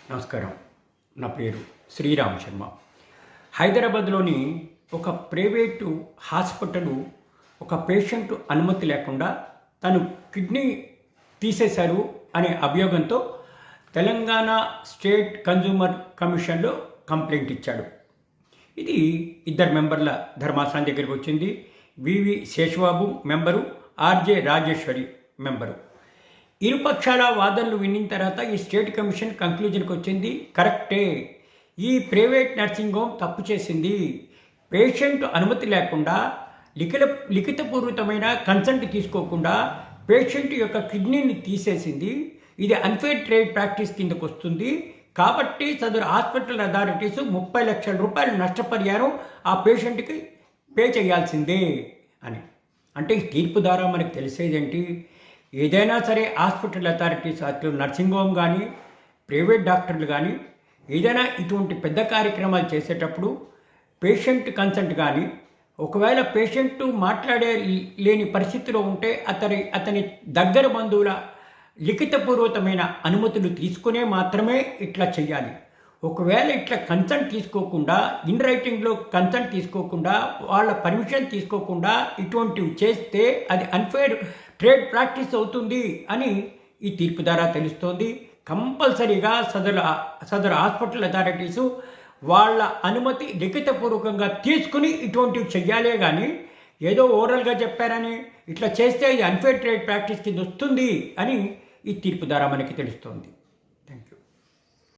నమస్కారం. నా పేరు శ్రీరామ్ శర్మ. హైదరాబాద్లోని ఒక ప్రైవేటు హాస్పిటలు ఒక పేషెంట్ అనుమతి లేకుండా తను కిడ్నీ తీసేశారు అనే అభియోగంతో తెలంగాణ స్టేట్ కన్జ్యూమర్ కమిషన్లో కంప్లైంట్ ఇచ్చాడు. ఇది ఇద్దరు మెంబర్ల ధర్మాసనం దగ్గరికి వచ్చింది. V V Seshababu member, R J Rajeswari member. ఇరుపక్షాల వాదనలు విన్న తర్వాత ఈ స్టేట్ కమిషన్ కంక్లూజన్కి వచ్చింది, కరెక్టే, ఈ ప్రైవేట్ నర్సింగ్ హోమ్ తప్పు చేసింది. పేషెంట్ అనుమతి లేకుండా లిఖితపూర్వకమైన కన్సెంట్ తీసుకోకుండా పేషెంట్ యొక్క కిడ్నీని తీసేసింది. ఇది అన్ఫేర్ ట్రేడ్ ప్రాక్టీస్ కిందకు వస్తుంది. కాబట్టి సదరు హాస్పిటల్ అథారిటీస్ 30 లక్షల రూపాయలు నష్టపరిహారం ఆ పేషెంట్కి పే చేయాల్సిందే అని. అంటే ఈ తీర్పు ద్వారా మనకు తెలిసేదేంటి, ఏదైనా సరే హాస్పిటల్ అథారిటీస్ అటు నర్సింగ్ హోమ్ కానీ ప్రైవేట్ డాక్టర్లు కానీ ఏదైనా ఇటువంటి పెద్ద కార్యక్రమాలు చేసేటప్పుడు పేషెంట్ కన్సెంట్ కానీ, ఒకవేళ పేషెంట్ మాట్లాడే లేని పరిస్థితిలో ఉంటే అతని దగ్గర బంధువుల లిఖితపూర్వకమైన అనుమతులు తీసుకునే మాత్రమే ఇట్లా చేయాలి. ఒకవేళ ఇట్లా కన్సెంట్ తీసుకోకుండా, ఇన్ రైటింగ్లో కన్సెంట్ తీసుకోకుండా, వాళ్ళ పర్మిషన్ తీసుకోకుండా ఇటువంటివి చేస్తే అది అన్ఫేర్ ట్రేడ్ ప్రాక్టీస్ అవుతుంది అని ఈ తీర్పు ద్వారా తెలుస్తోంది. కంపల్సరీగా సదరు హాస్పిటల్ అథారిటీసు వాళ్ళ అనుమతి లిఖితపూర్వకంగా తీసుకుని ఇటువంటివి చెయ్యాలే కానీ ఏదో ఓరల్గా చెప్పారని ఇట్లా చేస్తే ఇది అన్ఫేర్ ట్రేడ్ ప్రాక్టీస్ కింద వస్తుంది అని ఈ తీర్పు ద్వారా మనకి తెలుస్తోంది.